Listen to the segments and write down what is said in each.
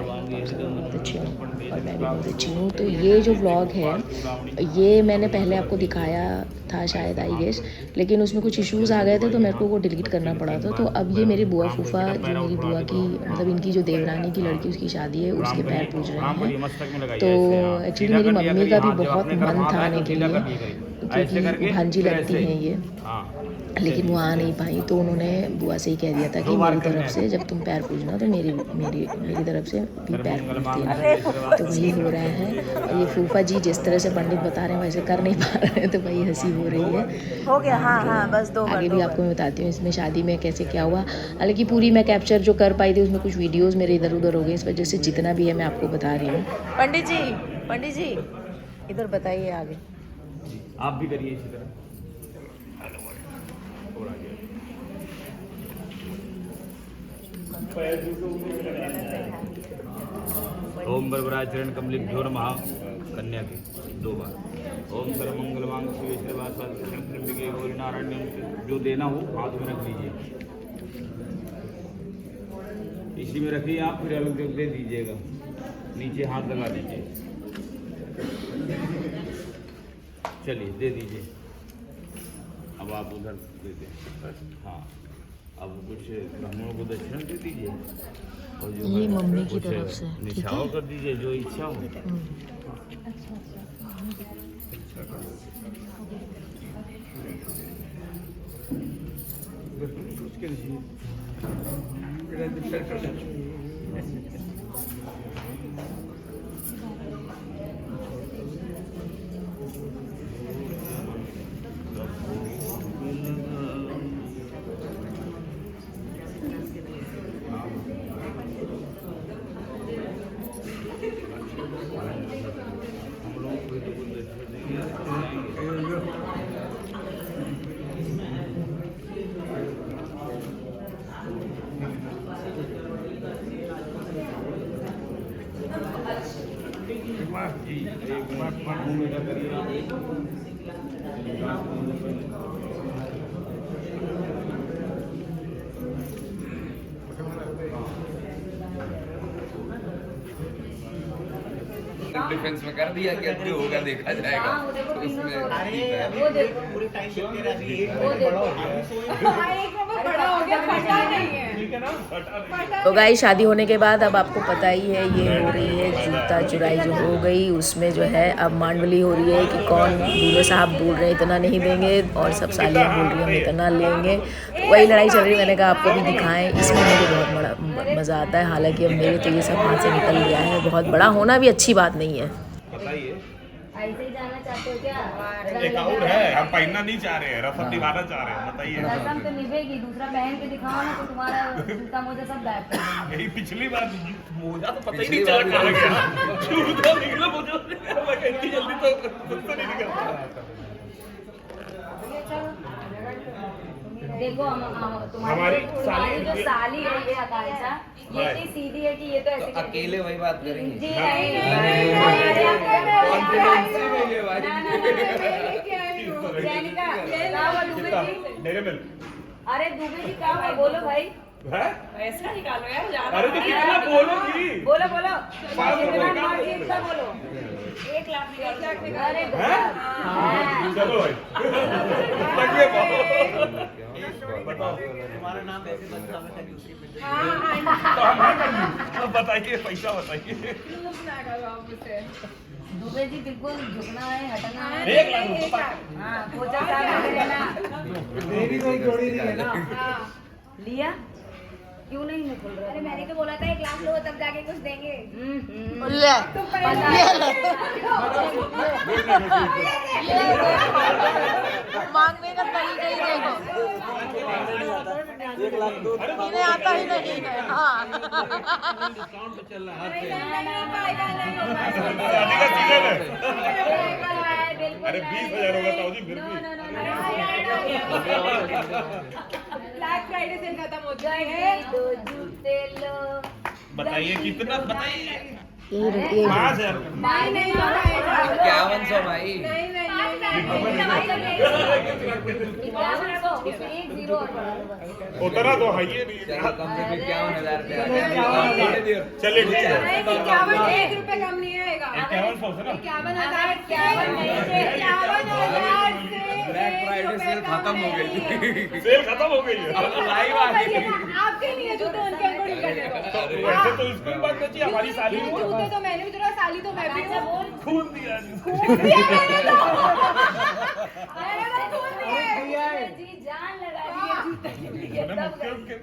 बहुत अच्छी हूँ और मैं भी बहुत अच्छी हूँ। तो ये जो व्लॉग है ये मैंने पहले आपको दिखाया था शायद आई गेस, लेकिन उसमें कुछ इश्यूज़ आ गए थे तो मेरे को वो डिलीट करना पड़ा था। तो अब ये मेरी बुआ फूफा जो मेरी बुआ की मतलब इनकी जो देवरानी की लड़की उसकी शादी है उसके पैर पूज रहे हैं। तो एक्चुअली मेरी मम्मी का भी बहुत मन था आने के लिए क्योंकि भांजी लगती हैं ये, लेकिन वो आ नहीं पाई। तो उन्होंने बुआ से ही कह दिया था कि मेरी तरफ से जब तुम पैर पूजना तो मेरी मेरी मेरी तरफ से भी पैर पूज देना। तो वही हो रहा है। और ये फूफा जी जिस तरह से पंडित बता रहे हैं वैसे कर नहीं पा रहे हैं तो वही हंसी हो रही है। हो गया। हाँ हाँ बस दो आगे भी आपको मैं बताती हूँ इसमें शादी में कैसे क्या हुआ। हालांकि पूरी मैं कैप्चर जो कर पाई थी उसमें कुछ वीडियोज़ मेरे इधर उधर हो गई, इस वजह से जितना भी है मैं आपको बता रही हूँ। पंडित जी इधर बताइए आगे। आप भी करिए इसी तरह। ओम बरबराचरण कमलिभ्यो नमः। कन्या की 2 बार। ओम सर्वमंगल मांग शिवे सर्वासात्रिके गौरी नारायण। जो देना हो हाथ में रख लीजिए, इसी में रखिए आप, फिर अलग जगह दे दीजिएगा। नीचे हाथ लगा दीजिए। चलिए दे दीजिए। अब आप उधर दे दें। हाँ अब कुछ ब्राह्मणों को दक्षिणा दे दीजिए और जो ये मम्मी की तरफ से निछाव कर दीजिए जो इच्छा हो। डिफेंस में कर दिया कि जो होगा देखा जाएगा। वो देखो पूरी टाइम तो गाइस शादी होने के बाद अब आपको पता ही है ये हो रही है जूता चुराई जो हो गई, उसमें जो है अब मांडवली हो रही है कि कौन दूल्हे साहब बोल रहे हैं इतना नहीं देंगे और सब सालियाँ बोल रही हैं हम इतना लेंगे। तो वही लड़ाई चल रही है। मैंने कहा आपको भी दिखाएं, इसमें मुझे बहुत बड़ा मज़ा आता है। हालांकि अब मेरे तो ये सब हाथ से निकल गया है, बहुत बड़ा होना भी अच्छी बात नहीं है। बताइए ऐसे ही जाना चाहते हो क्या? एक और है, हम पहनना नहीं चाह रहे हैं, रस्म निभाना चाह रहे हैं। बताइए रस्म तो निभेगी, दूसरा बहन के दिखाओ ना तो तुम्हारा जूता मोजा सब गायब कर देंगे। यही पिछली बार मोजा तो पता ही नहीं चला कहाँ गया। जूता निकला मोजा इतनी जल्दी तो खुद से नहीं निकलता। देखो तुम्हारी जो साली है ये आकांक्षा, ये इतनी सीधी है कि ये तो ऐसे अकेले वही बात करेंगे। जी नहीं। अरे दुबे जी क्या है बोलो भाई। ऐसा निकालो यार। अरे तो कितना बोलोगी? बोलो बोलो 1 लाख निकालो। अरे चलो भाई बताओ तुम्हारा नाम ऐसे बदनाम है दूसरी अब बताइए पैसा बताइए। दुबे जी बिल्कुल झुकना है, हटना है। 1 लाख रुपए। हाँ पोचा साहब लेना। मेरी कोई जोड़ी नहीं है ना। लिया क्यों नहीं है खुल रहा? अरे मैंने तो बोला था 1 लाख लो तब जाके कुछ देंगे। मांगने का तरीका ही देखो। 1 लाख दो इन्हें आता ही नहीं है। हाँ डिस्काउंट पे चल रहा है। शादी का सीजन है। अरे 20,000 होगा ताऊ जी फिर भी। ब्लैक फ्राइडे सेल खत्म हो जाए। दो जूते लो। बताइए कितना बताइए। 5,000 नहीं 5100 भाई। नहीं उतना तो है ये नहीं। चलो कम से कम 51,000 पे चलिए ठीक है। 51 रुपए कम नहीं आएगा। 5100 से ना 51,000 ब्लैक फ्राइडे सेल खत्म हो गई। सेल खत्म हो गई है। लाइव आ गई। आपके नहीं है जूते, उनके अंदर ही करने दो। वैसे तो इसको ही बात बची हमारी साली को जूते तो मैंने भी तेरा, साली तो मैं भी हूँ। खून दिया। खून दिया मैंने तो। मैंने तो खून दिया है। जी जान लगा दी है जूते के लिए, तब गई।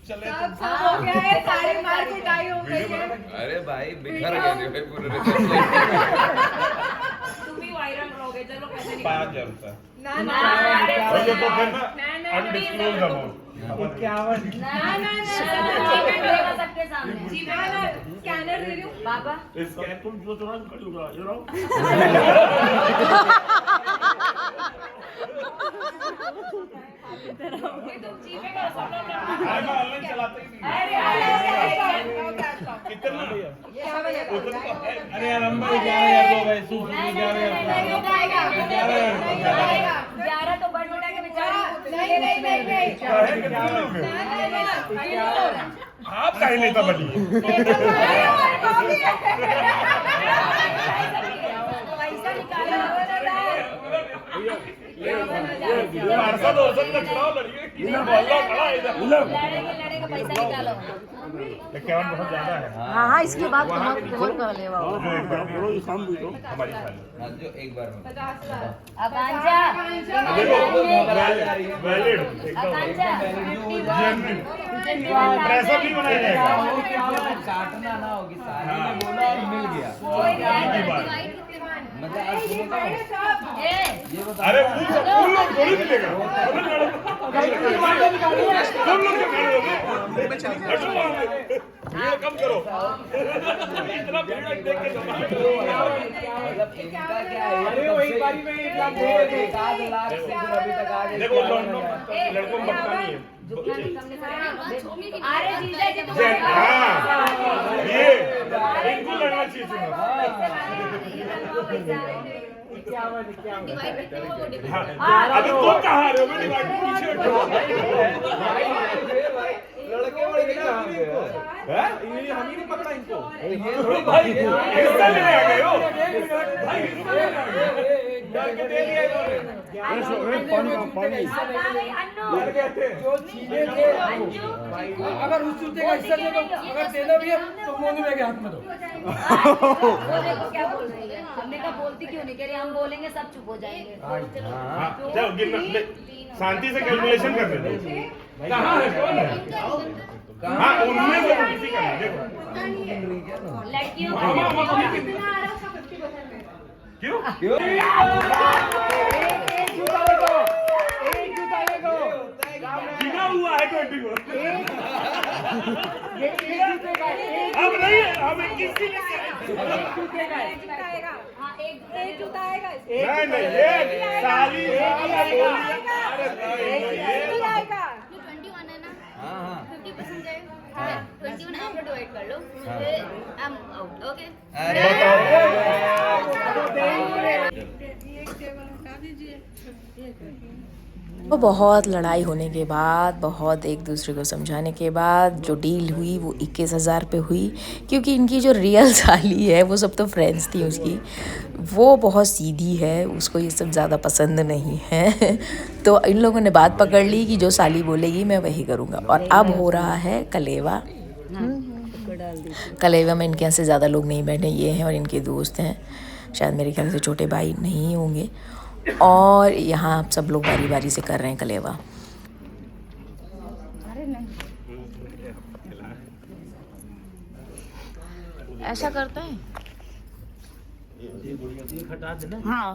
चले सब हो गया है, सारे मार्केट आई हो गई है। अरे भाई बिखर गए थे भाई पूरे रिसेप्शन। तुम भी वायरल रहोगे, चलो पैसे निकालो। 5,000 रुपए। ना ना, ना अरे और ये तो फिर ना ना, अनडिस्क्लोज्ड अमाउंट। 51 ना ना सबके सामने ना ना, स्कैनर दे रही हूँ। पापा इसका तुम जो तुरंत खड़ी होगा ये रहो। तुम जीपे करो सब लोग। अरे मैं ऑनलाइन चलाता ही नहीं। कितना भैया? अरे यार हम 11,000 दो भाई, सूट 11,000। 11 तो बड़ बड़ा के बेचारी आप काहे लेता बनी? पैसा निकालो। पार्सा दो सब का चुनाव लड़िए। मोहल्ला खड़ा है इधर। लड़ेगा पैसा निकालो। 51 बहुत ज्यादा है। हाँ हाँ, इसके बाद बहुत कर लेवा। हमारी साली। हाँ, जो एक बार में आकांक्षा देखो वैलिड एकदम आकांक्षा प्रेशर नहीं बनाया जाएगा। काटना ना होगी साली ने बोला और मिल गया। मतलब आप सुनो तो अरे उन लोग थोड़ी मिलेगा। तुम लोग जो खड़े हो ये कम करो। इतना भीड़ देख के मतलब इनका क्या है? अरे वो एक बारी में 1 लाख दे रहे थे, 7 लाख से जो अभी तक आ गए। देखो लड़कों में बचना नहीं है। अरे जीजा जी हाँ ये इनको लगना चाहिए सुनो। अभी तुम कहाँ आ रहे हो? मैं डिवाइड पीछे हटो। लड़के बड़े कहाँ गए? हैं? ये हम ही नहीं पकड़ा इनको। भाई हिस्सा लेने आ गए हो? भाई हिस्सा लेने आ गए। डर के दे दिया इन्होंने। अगर उस जूते का हिस्सा दे दो, अगर देना भी है तो मोनू में के हाथ में दो। वो देखो क्या बोल रही है। हमने कहा बोलती क्यों नहीं, कह रही हम बोलेंगे सब चुप हो जाएंगे। हाँ, चलो गिनना शांति से कैलकुलेशन कर दे। कहाँ है कौन है? हाँ उनमें से किसी का नहीं देखो। लड़कियों क्यों? गिना हुआ है 20 को। अब नहीं है, हम 21 की लेके आए। हाँ, एक जूता आएगा। नहीं नहीं ये साली ये 21 है ना? हाँ हाँ 50% जाएगा। हाँ, 21 आप लोग डिवाइड कर लो। फिर I'm out, okay? अरे तो बहुत लड़ाई होने के बाद, बहुत एक दूसरे को समझाने के बाद जो डील हुई वो 21,000 पे हुई। क्योंकि इनकी जो रियल साली है वो सब तो फ्रेंड्स थी उसकी, वो बहुत सीधी है, उसको ये सब ज़्यादा पसंद नहीं है। तो इन लोगों ने बात पकड़ ली कि जो साली बोलेगी मैं वही करूँगा। और अब हो रहा है कलेवा। कलेवा में इनके यहाँ से ज़्यादा लोग नहीं बैठे, ये हैं और इनके दोस्त हैं, शायद मेरे ख्याल से छोटे भाई नहीं होंगे। और यहाँ आप सब लोग बारी बारी से कर रहे हैं कलेवा। ऐसा करते हैं, हाँ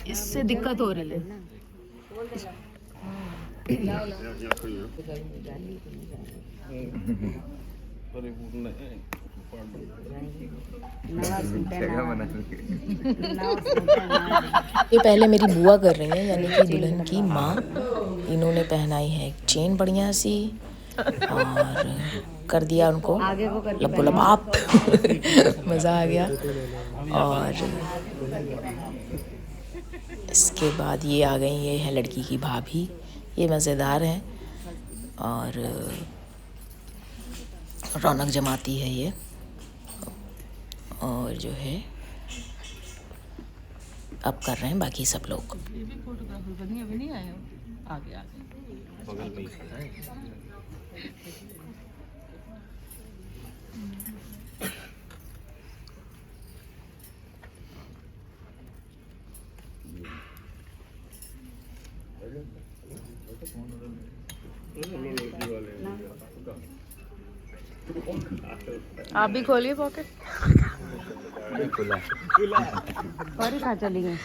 इससे दिक्कत हो रही है। जगह बना ली। ये पहले मेरी बुआ कर रही हैं, यानी कि दुल्हन की माँ। इन्होंने पहनाई है एक चेन बढ़िया सी और कर दिया उनको लब्बो लबाप। मज़ा आ गया। और इसके बाद ये आ गई, ये है लड़की की भाभी। ये मज़ेदार हैं और रौनक जमाती है ये। और जो है अब कर रहे हैं बाकी सब लोग। आप भी खोलिए पॉकेट। गौरी कहाँ चली गई?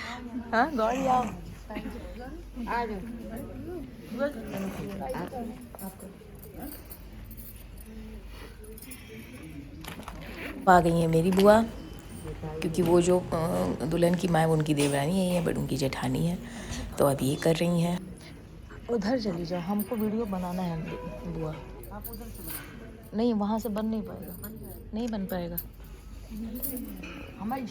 हाँ गौरी आओ, आ जाओ। आ गई है मेरी बुआ, क्योंकि वो जो दुल्हन की माँ उनकी देवरानी है, ये बड़ों की जेठानी है, तो अब ये कर रही हैं। उधर चली जाओ, हमको वीडियो बनाना है बुआ। नहीं वहाँ से बन नहीं पाएगा, नहीं बन पाएगा। हमारी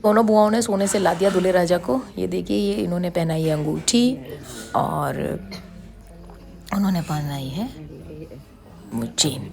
दोनों बुआओं ने सोने से ला दिया दूल्हे राजा को। ये देखिए, ये इन्होंने पहनाई है अंगूठी और उन्होंने पहनाई है चेन।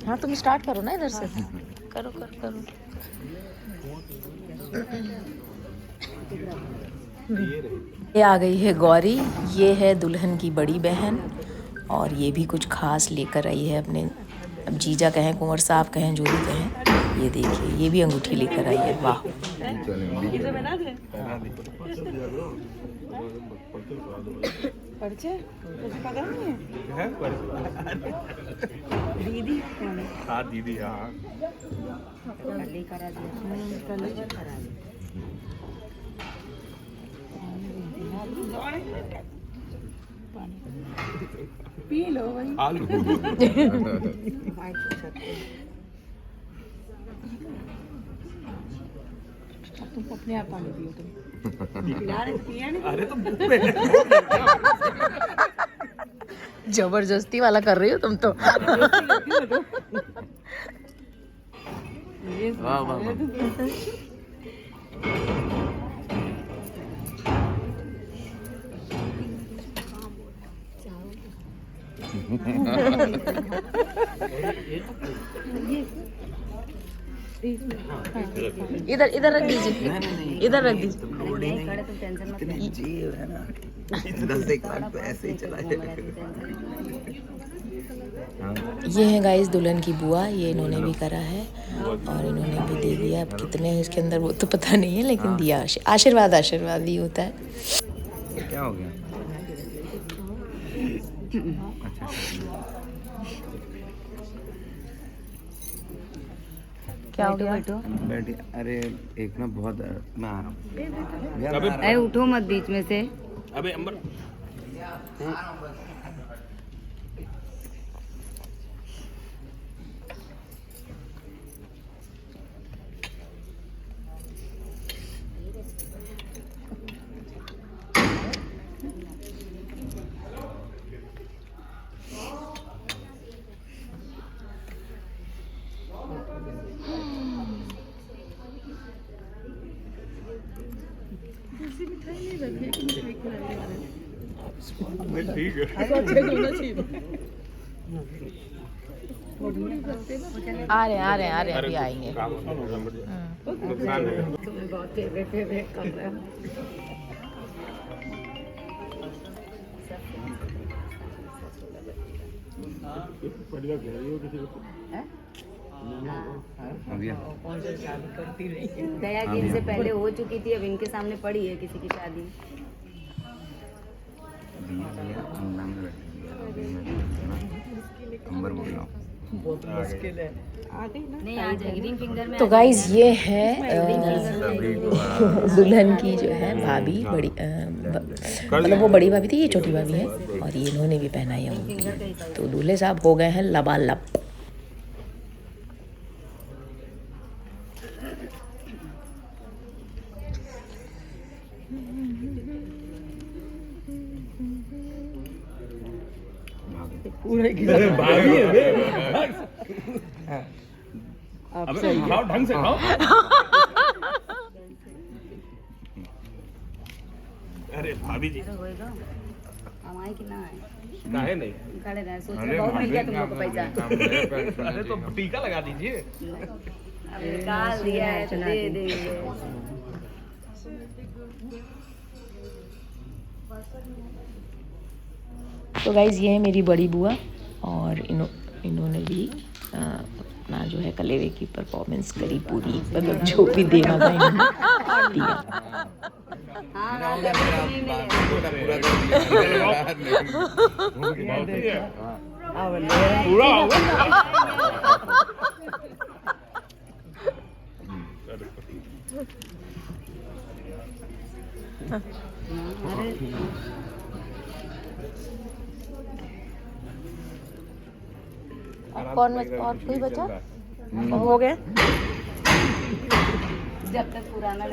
हाँ तुम स्टार्ट करो ना इधर से, करो करो करो। ये आ गई है गौरी, ये है दुल्हन की बड़ी बहन और ये भी कुछ खास लेकर आई है अपने, अब जीजा कहें कुंवर साहब कहें जो भी कहें। ये देखिए, ये भी अंगूठी लेकर आई है। वाह, दीदी हाँ दीदी हाँ पी लो भाई। आलू तुम अपने आप पानी पियो तुम। अरे तो मुंह में जबरदस्ती वाला कर रही हो तुम तो। वाह वाह वाह। इधर इधर रख दीजिए, इधर रख दीजिए। जी है ना, 10 लाख तो ऐसे ही चला जाएगा। ये है गाइस दुल्हन की बुआ, ये इन्होंने भी करा है और इन्होंने भी दे दिया। अब कितने हैं इसके अंदर वो तो पता नहीं है, लेकिन दिया। आशीर्वाद आशीर्वाद भी होता है। क्या हो गया? क्या हो गया? बैठी। अरे एक ना बहुत मैं आ रहा हूँ। अरे उठो मत बीच में से। अबे अंबर ठीक है। आ रहे हैं अभी आएंगे। नुकसान है। बहुत फेवरेट कर रहे हो। दया की इनसे पहले हो चुकी थी, अब इनके सामने पड़ी है किसी की शादी। बहुत मुश्किल है। नहीं आ जाएगी, रिंग फिंगर में तो गाइज ये है दुल्हन की जो है भाभी, बड़ी मतलब वो बड़ी भाभी थी, ये छोटी भाभी है, और ये इन्होंने भी पहना है वो। तो दूल्हे साहब हो गए हैं लबालब। पूरे अबे खाओ ढंग से खाओ। अरे भाभी जी हमारे कि ना है काहे नहीं? खड़े रहे, सोच रहे बहुत मिल गया तुम लोग को पैसा। अरे तो टीका लगा दीजिए। अब निकाल दिया है तो दे देंगे। तो गाइज़ ये है मेरी बड़ी बुआ, और इन्होंने भी अपना जो है कलेवे की परफॉर्मेंस करी पूरी, मतलब जो भी देना था इन्होंने दिया। हाँ पूरा और कोई बचा? हो गया? जब तक पुराना